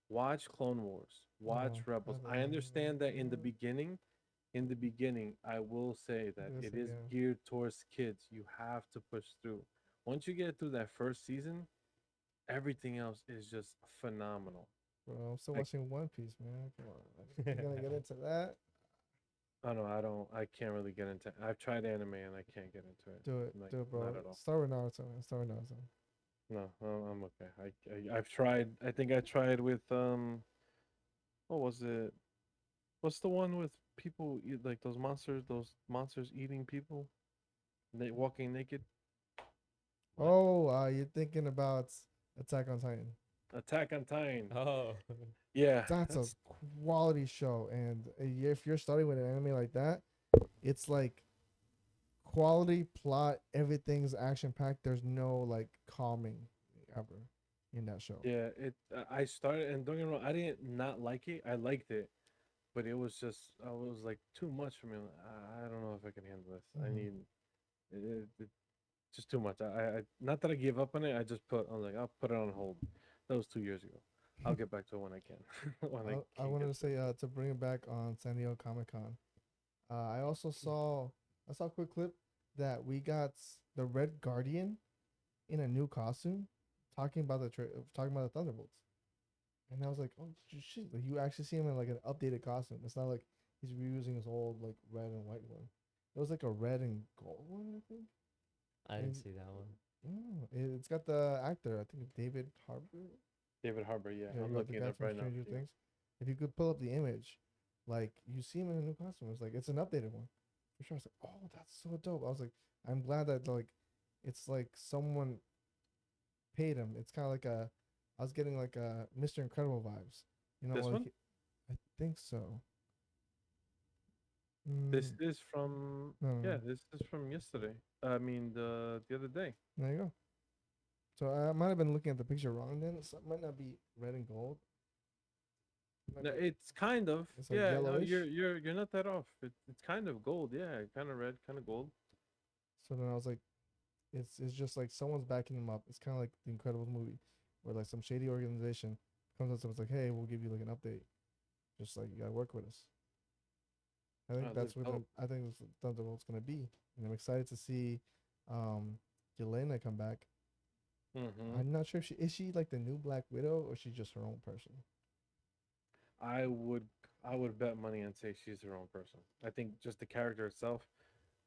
Watch Clone Wars. Watch No, Rebels. I understand that in the beginning, I will say that this it is again, geared towards kids. You have to push through. Once you get through that first season, everything else is just phenomenal. bro. I'm still Like, watching One Piece, man. Come on, like, you're gonna get into that? I don't, I can't really get into. I've tried anime and I can't get into it. Like, Do it, not bro. at all. Start with Naruto, man. Start with Naruto. No, I'm okay. I've tried. I think I tried with what was it? What's the one with people eat like those monsters eating people, they walking naked? What? Oh, you're thinking about Attack on Titan. Attack on Titan. Oh. Yeah, That's a that's quality show, and if you're starting with an anime like that, it's like quality plot, everything's action packed. There's no like calming ever in that show. Yeah, I started, and don't get me wrong, I didn't not like it. I liked it, but it was just I was like too much for me. I'm like, I don't know if I can handle this. I Mhm. need it just too much. I not that I gave up on it. I just I'm like I'll put it on hold. That was 2 years ago. I'll get back to it when I can. When I I can wanted get to to it. say to bring it back on San Diego Comic Con. I also saw a quick clip that we got the Red Guardian in a new costume, talking about the Thunderbolts, and I was like, oh shit! Like, you actually see him in like an updated costume. It's not like he's reusing his old like red and white one. It was like a red and gold one, I think. I didn't And see that one. it's got the actor, I think David Harbour. David Harbour. Yeah, Yeah, I'm you got the looking it guy up from right now. Stranger Yeah. Things. If you could pull up the image, like you see him in a new costume. It's like it's an updated one. For sure. I was like, oh, that's so dope. I was like, I'm glad that like it's like someone paid him. It's kind of like I was getting like a Mr. Incredible vibes. You know, This one. I think so. This Mm, is from no, no, yeah. no. This is from yesterday. I mean the other day. There you go. So I might have been looking at the picture wrong then. So it might not be red and gold. It might No, be, it's kind of it's like yeah. No, yellowish. you're not that off. It's kind of gold. Yeah, kind of red, kind of gold. So then I was like, it's just like someone's backing them up. It's kind of like the Incredibles movie, where like some shady organization comes up to us like, hey, we'll give you like an update. Just like you gotta work with us. I think Look that's what dope. I think that's what Thunderbolt's gonna be, and I'm excited to see um Yelena come back. Mm-hmm. I'm not sure if she is she like the new Black Widow or she's just her own person. I would I would bet money and say she's her own person. I think just the character itself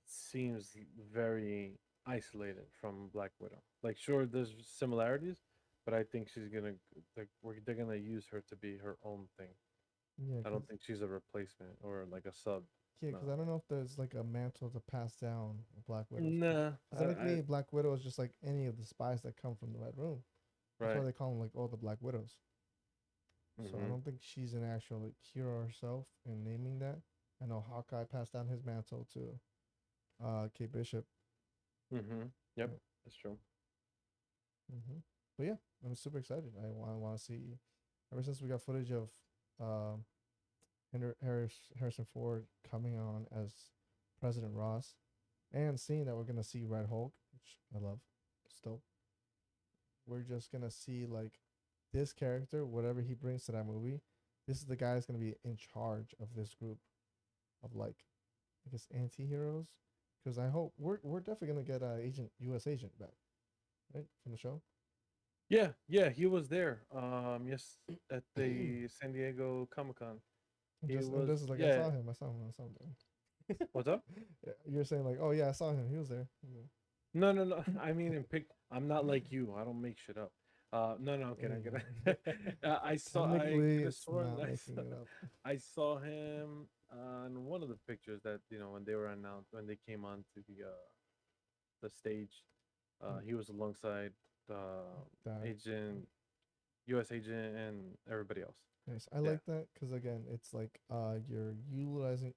seems very isolated from Black Widow. Like, sure, there's similarities, but I think she's gonna they're gonna use her to be her own thing. Yeah, I cause don't think she's a replacement or like a sub. yeah, No. cause I don't know if there's like a mantle to pass down of Black Widows. Nah. Cause technically, Black Widow is just like any of the spies that come from the Red Room. That's why Right. they call them like all the Black Widows. So I Mm-hmm. don't think she's an actual like hero herself in naming that. I know Hawkeye passed down his mantle to Kate Bishop. Mm-hmm. Yep. Yeah. That's true. But yeah, I'm super excited. I want to see. Ever since we got footage of uh, Harrison Ford coming on as President Ross, and seeing that we're gonna see Red Hulk, which I love, still. We're just gonna see like this character, whatever he brings to that movie. This is the guy that's gonna be in charge of this group of like, I guess, anti-heroes. Because I hope we're definitely gonna get U.S. agent back, right, from the show. Yeah, yeah, he was there. Yes, at the San Diego Comic Con. He And was. this is like Yeah. I saw him, I saw him. What's up? Yeah, you're saying like, oh yeah, I saw him. He was there. Yeah. No, no, no. I mean, in pic. I'm not like you. I don't make shit up. No, no. I'm kidding. I'm Yeah. kidding. I saw. I Technically, could have it's sworn. not making it up. I saw him on one of the pictures that when they were announced when they came on to the stage. He was alongside That agent, U.S. agent, and everybody else. nice. I Yeah. like that because again, it's like you're utilizing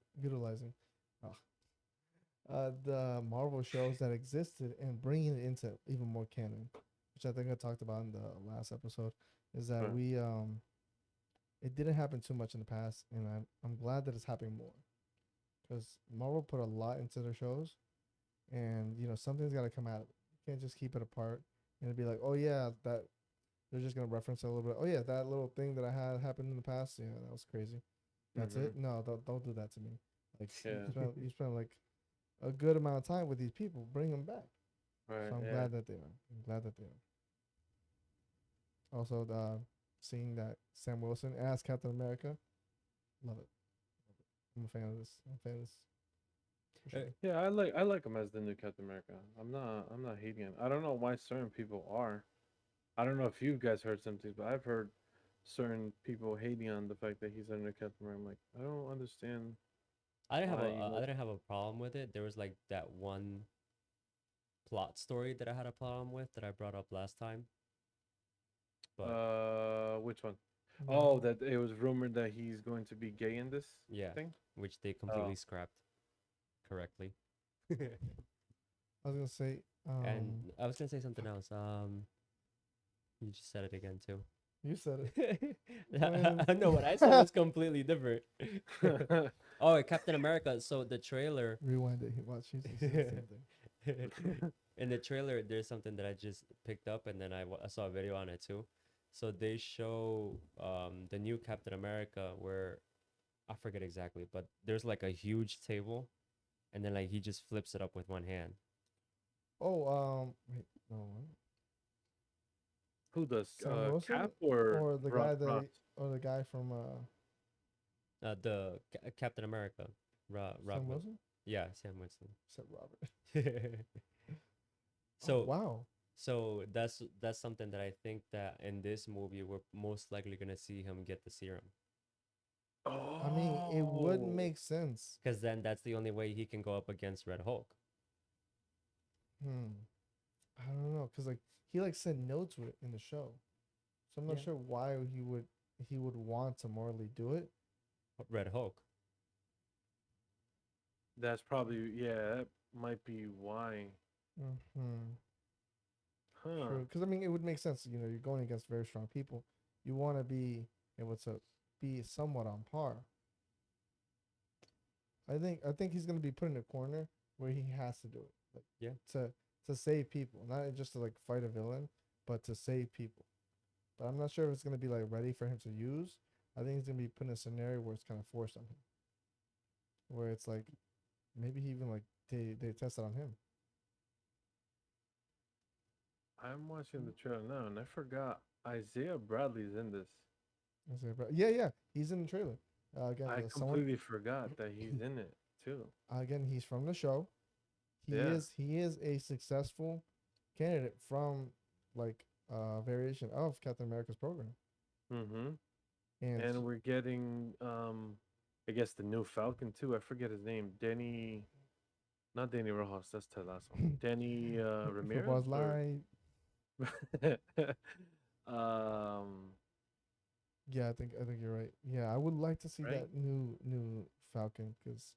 the Marvel shows that existed and bringing it into even more canon, which I think I talked about in the last episode. Is that Right. we it didn't happen too much in the past, and I'm glad that it's happening more because Marvel put a lot into their shows, and something's got to come out of it. You can't just keep it apart and be like, oh yeah, that they're just gonna reference it a little bit. Oh yeah, that little thing that I had happened in the past. Yeah, that was crazy. That's Mm-hmm. it. No, don't do that to me. Like Yeah. you spend like a good amount of time with these people. Bring them back. Right. So I'm Yeah. glad that they are. I'm glad that they are. Also, seeing that Sam Wilson as Captain America, love it. I'm a fan of this. I'm a fan of this. For sure. Yeah, I like him as the new Captain America. I'm not hating it. I don't know why certain people are. I don't know if you guys heard something, but I've heard certain people hating on the fact that he's our new Captain America. I'm like, I don't understand why you I would. didn't have a problem with it. There was like that one plot story that I had a problem with that I brought up last time. But Which one? Oh, No. that it was rumored that he's going to be gay in this yeah, thing. which they Oh, completely scrapped correctly. I was gonna say. And I was gonna say something else. You just said it again too. You said it. No, what I said was completely different. Oh, Captain America. So the trailer. Rewind it. Watch. He said the same thing. In the trailer, there's something that I just picked up, and then I saw a video on it too. So they show the new Captain America where I forget exactly, but there's like a huge table, and then like he just flips it up with one hand. Oh, wait, no. What? Who does Sam Wilson Cap or the guy Ross? or the guy from Captain America, Sam Rob, Wilson? yeah, Sam Winston. Said Robert. So Oh, wow. so that's something that I think that in this movie we're most likely gonna see him get the serum, Oh, I mean, it would make sense. because then that's the only way he can go up against Red Hulk. I don't know, cause like he like sent notes with it in the show, so I'm not Yeah. sure why he would want to morally do it. Red Hulk. That's probably that might be why. Mm-hmm. Huh. True, because I mean, it would make sense. You know, you're going against very strong people. You want to be able to be somewhat on par. I think he's gonna be put in a corner where he has to do it. Like, Yeah. To save people, not just to like fight a villain, but to save people. But I'm not sure if it's gonna be like ready for him to use. I think he's gonna be put in a scenario where it's kind of forced on him, where it's like maybe he even like they tested on him. I'm watching the trailer now, and I forgot Isaiah Bradley's in this. I say, but yeah, he's in the trailer. Again, I someone completely forgot that he's in it too. again, he's from the show. Yeah. He is a successful candidate from like variation of Captain America's program. Mm-hmm. And And we're getting I guess the new Falcon too. I forget his name. Not Danny Rojas, that's Ted Lasso. Danny Ramirez. Buzz or- Light. um Yeah, I think you're right. Yeah, I would like to see Right? that new Falcon because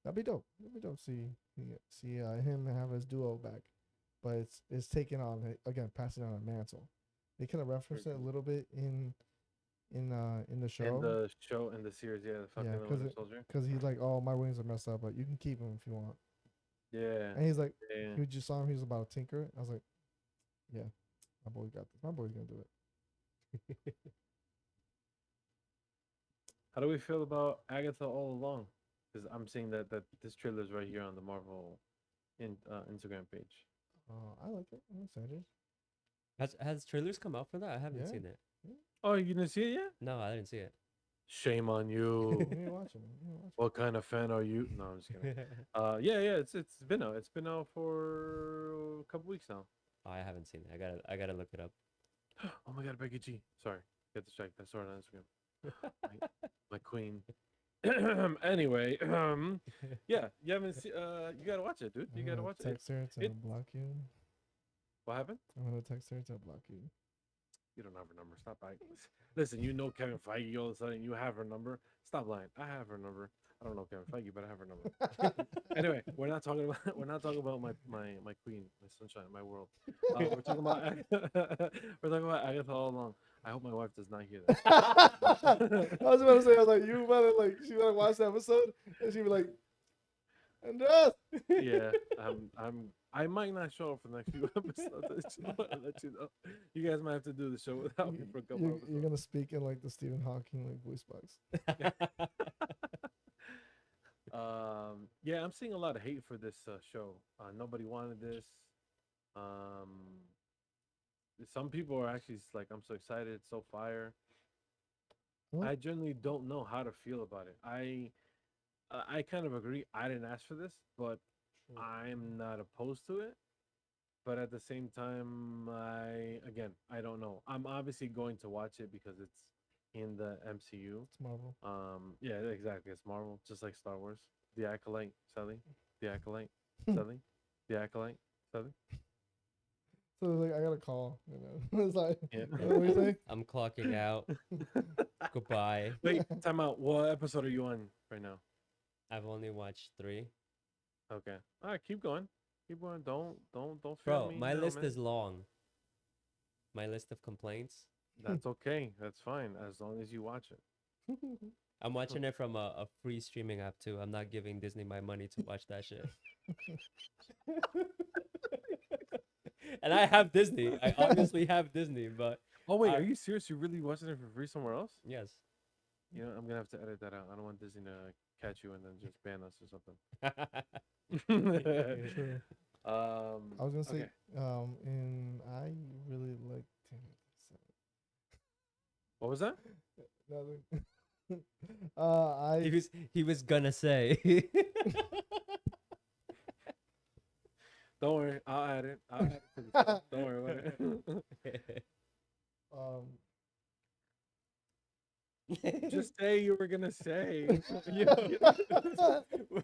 that'd be dope. That'd be dope. See him have his duo back, but it's taking on again passing on a mantle. They kind of referenced it a little bit in the show. in the series, yeah, the Falcon Yeah, and the Winter Soldier. because he's like, oh, my wings are messed up, but you can keep them if you want. Yeah. And he's like, Yeah. you just saw him. He was about to tinker it. I was like, yeah, my boy got this. My boy's gonna do it. How do we feel about Agatha all along? Because I'm seeing that this trailer is right here on the Marvel Instagram page. I like it. I'm excited. Has trailers come out for that? I haven't Yeah. seen it. Oh, you didn't see it yet? No, I didn't see it. Shame on you. You need to watch it. You need to watch What kind of fan are you? No, I'm just kidding. Yeah, it's been out. It's been out for a couple weeks now. Oh, I haven't seen it. I gotta look it up. Oh my god, Becky G. Sorry, get distracted. I saw it on Instagram. My queen. Anyway, yeah, you haven't seen. You gotta watch it, dude. it. You I'm gotta gonna watch it. text her to it- block you. What happened? I'm gonna text her to block you. You don't have her number. Stop lying. Listen, you know Kevin Feige. All of a sudden, you have her number. Stop lying. I have her number. I don't know Kevin Feige, but I have her number. Anyway, we're not talking about my queen, my sunshine, my world. We're talking about Agatha all along. I hope my wife does not hear that. I was about to say, I was like, you better like, she better watch the episode, and she'd be like, Andres. Yeah, I might not show up for the next few episodes. I'll let you know. You guys might have to do the show without me for a couple You're episodes. gonna speak in like the Stephen Hawking like voice box. Yeah, I'm seeing a lot of hate for this show. Nobody wanted this. Some people are actually just like, I'm so excited, it's so fire. Well- I generally don't know how to feel about it. I kind of agree. I didn't ask for this, but I'm not opposed to it. But at the same time, I don't know. I'm obviously going to watch it because it's in the MCU. It's Marvel. Yeah, exactly. It's Marvel, just like Star Wars. The Acolyte, Celi. The Acolyte, Celi. The Acolyte, Celi. So like, I got a call. You know, it's like, Yeah. what do you think? I'm clocking out. Goodbye. Wait, time out. What episode are you on right now? I've only watched 3. Okay. All right, keep going. Keep going. Don't feel Bro, me my now, list man. is long. My list of complaints. That's okay. That's fine as long as you watch it. I'm watching it from a free streaming app too. I'm not giving Disney my money to watch that shit. And I have Disney. I obviously have Disney, but Oh wait, I- are you serious? You really watching it for free somewhere else? yes. You know, I'm gonna have to edit that out. I don't want Disney to catch you and then just ban us or something. True. I was gonna say, Okay. and I really like. Damn it, What was that? nothing. he was gonna say. Don't worry, I'll add it. I'll add it to the show. Don't worry about it. um Just say you were gonna say.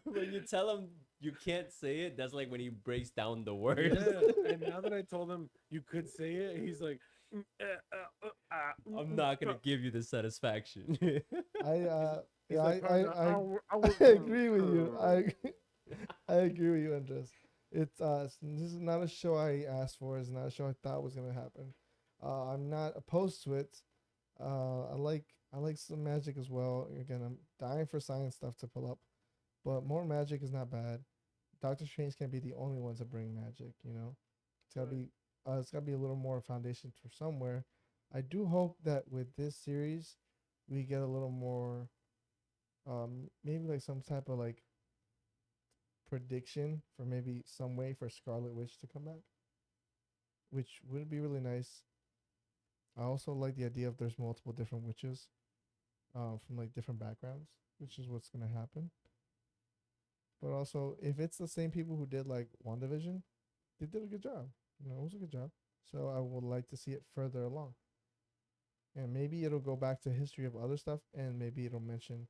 When you tell him you can't say it, that's like when he breaks down the words. Yeah, and now that I told him you could say it, he's like, I'm not gonna give you the satisfaction. He's yeah, like, I agree with you. I agree with you, Andres. It's this is not a show I asked for. It's not a show I thought was gonna happen. I'm not opposed to it. I like some magic as well. Again, I'm dying for science stuff to pull up, but more magic is not bad. Doctor Strange can't be the only one to bring magic. You know, it's gotta be a little more foundation for somewhere. I do hope that with this series, we get a little more, maybe like some type of like prediction for maybe some way for Scarlet Witch to come back, which would be really nice. I also like the idea of there's multiple different witches, from like different backgrounds, which is what's gonna happen. But also, if it's the same people who did like WandaVision, they did a good job. You know, it was a good job. So I would like to see it further along. And maybe it'll go back to history of other stuff, and maybe it'll mention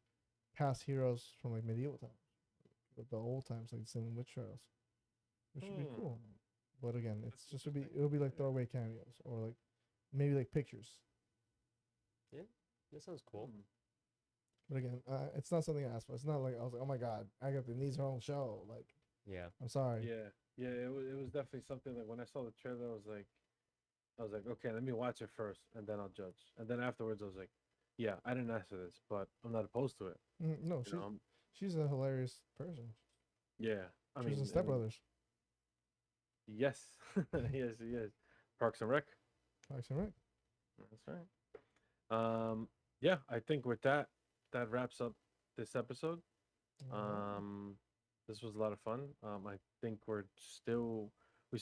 past heroes from like medieval times, the old times, like Salem witch trials, which would be cool. But again, it's just it'll be like throwaway cameos or like maybe like pictures. Yeah, that sounds cool. But again, it's not something I asked for. It's not like I was like, oh my god, Agatha needs her own show. Like, Yeah. I'm sorry. Yeah, it was definitely something like when I saw the trailer, I was like, okay, let me watch it first, and then I'll judge. And then afterwards, I was like, yeah, I didn't ask for this, but I'm not opposed to it. No, You know, she's a hilarious person. yeah, I She mean, was in Step and Brothers. yes, yes, Parks and Rec. Parks and Rec. That's right. Yeah, I think with that, that wraps up this episode. This was a lot of fun. I think we still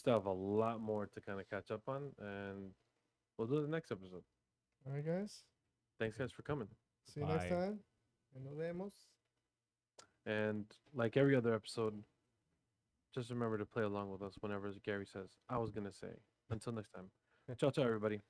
have a lot more to kind of catch up on, and we'll do the next episode. All right, guys. Thanks, guys, for coming. See you next Bye. time. And nos vemos. And like every other episode, just remember to play along with us whenever Gary says, I was going to say. Until next time. Ciao, ciao, everybody.